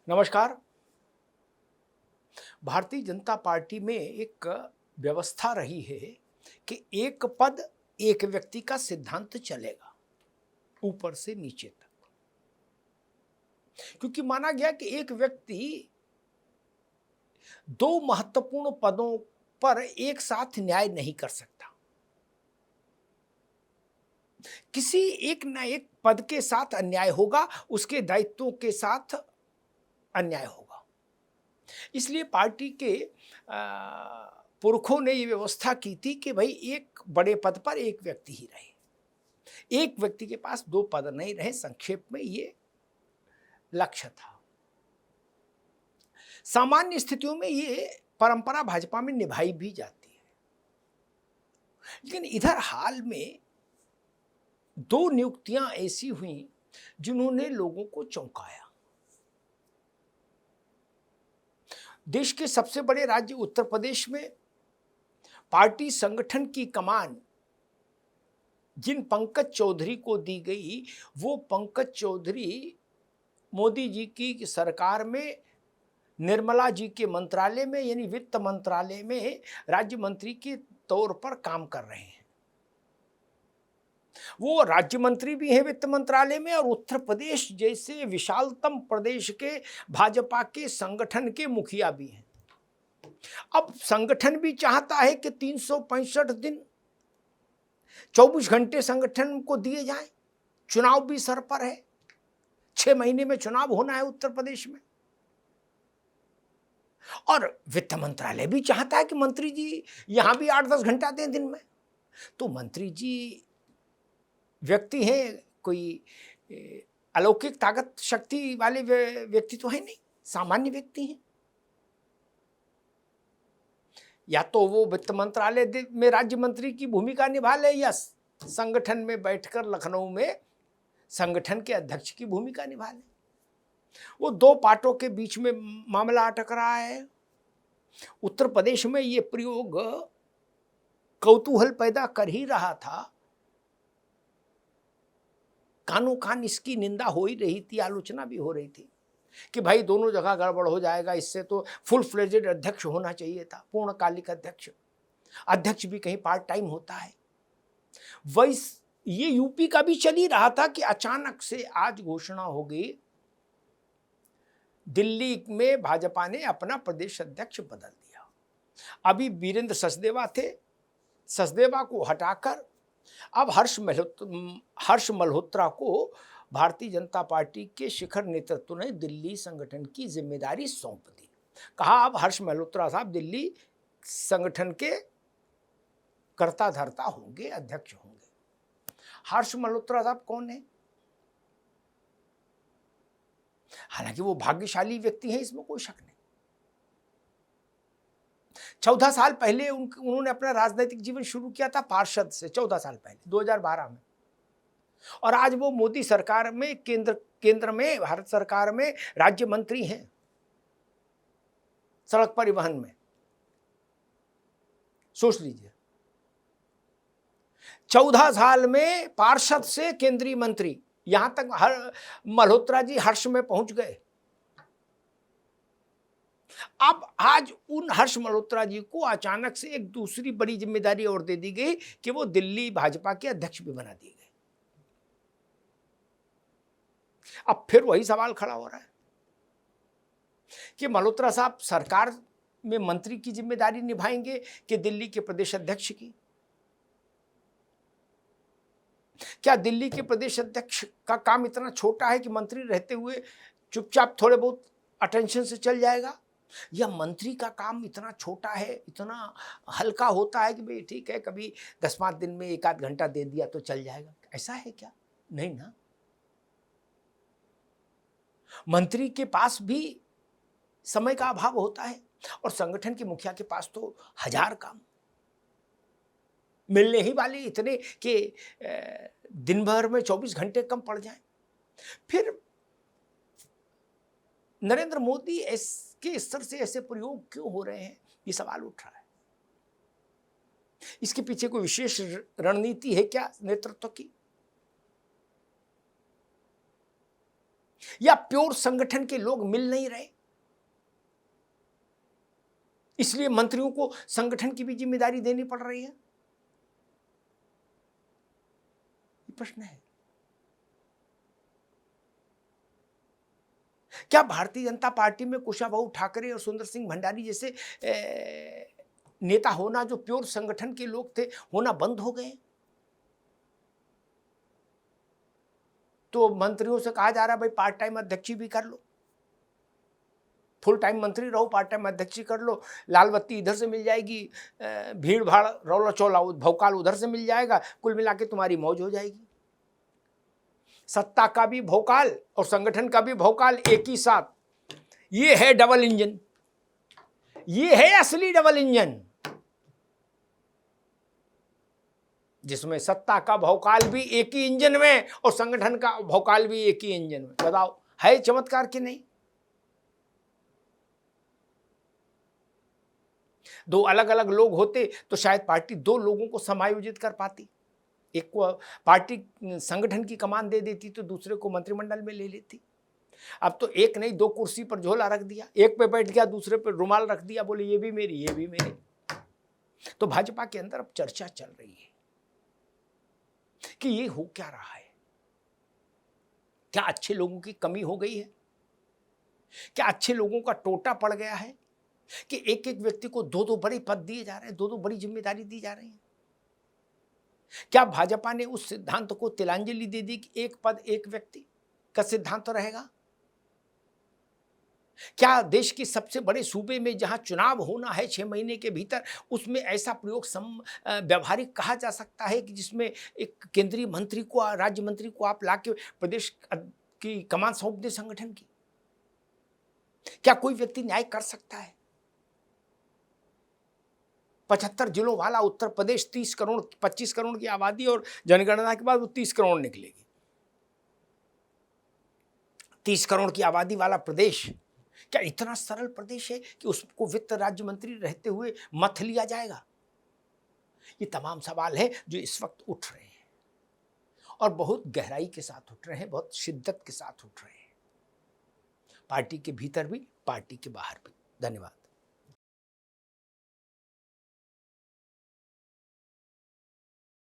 नमस्कार। भारतीय जनता पार्टी में एक व्यवस्था रही है कि एक पद एक व्यक्ति का सिद्धांत चलेगा ऊपर से नीचे तक, क्योंकि माना गया कि एक व्यक्ति दो महत्वपूर्ण पदों पर एक साथ न्याय नहीं कर सकता। किसी एक न एक पद के साथ अन्याय होगा, उसके दायित्वों के साथ अन्याय होगा। इसलिए पार्टी के पुरखों ने ये व्यवस्था की थी कि भाई एक बड़े पद पर एक व्यक्ति ही रहे, एक व्यक्ति के पास दो पद नहीं रहे। संक्षेप में ये लक्ष्य था। सामान्य स्थितियों में ये परंपरा भाजपा में निभाई भी जाती है, लेकिन इधर हाल में दो नियुक्तियां ऐसी हुई जिन्होंने लोगों को चौंकाया। देश के सबसे बड़े राज्य उत्तर प्रदेश में पार्टी संगठन की कमान जिन पंकज चौधरी को दी गई, वो पंकज चौधरी मोदी जी की सरकार में निर्मला जी के मंत्रालय में यानी वित्त मंत्रालय में राज्य मंत्री के तौर पर काम कर रहे हैं। वो राज्य मंत्री भी हैं वित्त मंत्रालय में और उत्तर प्रदेश जैसे विशालतम प्रदेश के भाजपा के संगठन के मुखिया भी हैं। अब संगठन भी चाहता है कि 365 दिन 24 घंटे संगठन को दिए जाएं। चुनाव भी सर पर है, 6 महीने में चुनाव होना है उत्तर प्रदेश में। और वित्त मंत्रालय भी चाहता है कि मंत्री जी यहां भी 8-10 घंटा दें दिन में। तो मंत्री जी व्यक्ति हैं, कोई अलौकिक ताकत शक्ति वाले व्यक्ति तो है नहीं, सामान्य व्यक्ति हैं। या तो वो वित्त मंत्रालय में राज्य मंत्री की भूमिका निभा ले या संगठन में बैठकर लखनऊ में संगठन के अध्यक्ष की भूमिका निभा ले। वो दो पार्टों के बीच में मामला अटक रहा है। उत्तर प्रदेश में ये प्रयोग कौतूहल पैदा कर ही रहा था। कानों कान इसकी निंदा हो ही रही थी, आलोचना भी हो रही थी कि भाई दोनों जगह गड़बड़ हो जाएगा, इससे तो फुल फ्लेजेड अध्यक्ष होना चाहिए था, पूर्णकालिक अध्यक्ष। अध्यक्ष भी कहीं पार्ट टाइम होता है। ये यूपी का भी चल ही रहा था कि अचानक से आज घोषणा हो गई, दिल्ली में भाजपा ने अपना प्रदेश अध्यक्ष बदल दिया। अभी वीरेंद्र सचदेवा थे, सचदेवा को हटाकर अब हर्ष मल्होत्रा को भारतीय जनता पार्टी के शिखर नेतृत्व ने दिल्ली संगठन की जिम्मेदारी सौंप दी। कहा अब हर्ष मल्होत्रा साहब दिल्ली संगठन के कर्ता धर्ता होंगे, अध्यक्ष होंगे। हर्ष मल्होत्रा साहब कौन है? हालांकि वो भाग्यशाली व्यक्ति हैं, इसमें कोई शक नहीं। 14 साल पहले उन्होंने अपना राजनीतिक जीवन शुरू किया था पार्षद से, 14 साल पहले 2012 में। और आज वो मोदी सरकार में केंद्र में भारत सरकार में राज्य मंत्री हैं सड़क परिवहन में। सोच लीजिए, 14 साल में पार्षद से केंद्रीय मंत्री, यहां तक मल्होत्रा जी हर्ष में पहुंच गए। अब आज उन हर्ष मल्होत्रा जी को अचानक से एक दूसरी बड़ी जिम्मेदारी और दे दी गई कि वो दिल्ली भाजपा के अध्यक्ष भी बना दिए गए। अब फिर वही सवाल खड़ा हो रहा है कि मल्होत्रा साहब सरकार में मंत्री की जिम्मेदारी निभाएंगे कि दिल्ली के प्रदेश अध्यक्ष की? क्या दिल्ली के प्रदेश अध्यक्ष का काम इतना छोटा है कि मंत्री रहते हुए चुपचाप थोड़े बहुत अटेंशन से चल जाएगा, या मंत्री का काम इतना छोटा है, इतना हल्का होता है कि भाई ठीक है, कभी 10-5 दिन में 1-8 घंटा दे दिया तो चल जाएगा? ऐसा है क्या? नहीं ना। मंत्री के पास भी समय का अभाव होता है और संगठन के मुखिया के पास तो 1000 काम मिलने ही वाले, इतने कि दिन भर में 24 घंटे कम पड़ जाएं। फिर नरेंद्र मोदी के स्तर से ऐसे प्रयोग क्यों हो रहे हैं, ये सवाल उठ रहा है। इसके पीछे कोई विशेष रणनीति है क्या नेतृत्व की? या प्योर संगठन के लोग मिल नहीं रहे, इसलिए मंत्रियों को संगठन की भी जिम्मेदारी देनी पड़ रही है? ये प्रश्न है। क्या भारतीय जनता पार्टी में कुशाभाऊ ठाकरे और सुंदर सिंह भंडारी जैसे नेता होना, जो प्योर संगठन के लोग थे, होना बंद हो गए? तो मंत्रियों से कहा जा रहा है भाई पार्ट टाइम अध्यक्ष भी कर लो, फुल टाइम मंत्री रहो, पार्ट टाइम अध्यक्ष कर लो, लाल बत्ती इधर से मिल जाएगी, भीड़ भाड़ रौला चौला भौकाल उधर से मिल जाएगा, कुल मिला के तुम्हारी मौज हो जाएगी। सत्ता का भी भौकाल और संगठन का भी भौकाल एक ही साथ, ये है डबल इंजन, ये है असली डबल इंजन, जिसमें सत्ता का भौकाल भी एक ही इंजन में और संगठन का भौकाल भी एक ही इंजन में। बताओ, है चमत्कार कि नहीं? दो अलग अलग लोग होते तो शायद पार्टी दो लोगों को समायोजित कर पाती, एक को पार्टी संगठन की कमान दे देती तो दूसरे को मंत्रिमंडल में ले लेती। अब तो एक नहीं, दो कुर्सी पर झोला रख दिया, एक पे बैठ गया, दूसरे पे रुमाल रख दिया, बोले ये भी मेरी, ये भी मेरी। तो भाजपा के अंदर अब चर्चा चल रही है कि ये हो क्या रहा है? क्या अच्छे लोगों की कमी हो गई है? क्या अच्छे लोगों का टोटा पड़ गया है कि एक एक व्यक्ति को दो दो बड़े पद दिए जा रहे हैं, दो दो बड़ी जिम्मेदारी दी जा रही है? क्या भाजपा ने उस सिद्धांत को तिलांजलि दे दी कि एक पद एक व्यक्ति का सिद्धांत रहेगा? क्या देश के सबसे बड़े सूबे में जहां चुनाव होना है 6 महीने के भीतर, उसमें ऐसा प्रयोग व्यवहारिक कहा जा सकता है कि जिसमें एक केंद्रीय मंत्री को, राज्य मंत्री को आप लाके प्रदेश की कमान सौंप दे संगठन की? क्या कोई व्यक्ति न्याय कर सकता है? 75 जिलों वाला उत्तर प्रदेश, 30 करोड़ 25 करोड़ की आबादी, और जनगणना के बाद वो 30 करोड़ निकलेगी। 30 करोड़ की आबादी वाला प्रदेश क्या इतना सरल प्रदेश है कि उसको वित्त राज्य मंत्री रहते हुए मत लिया जाएगा? ये तमाम सवाल हैं जो इस वक्त उठ रहे हैं और बहुत गहराई के साथ उठ रहे हैं, बहुत शिद्दत के साथ उठ रहे हैं, पार्टी के भीतर भी, पार्टी के बाहर भी। धन्यवाद।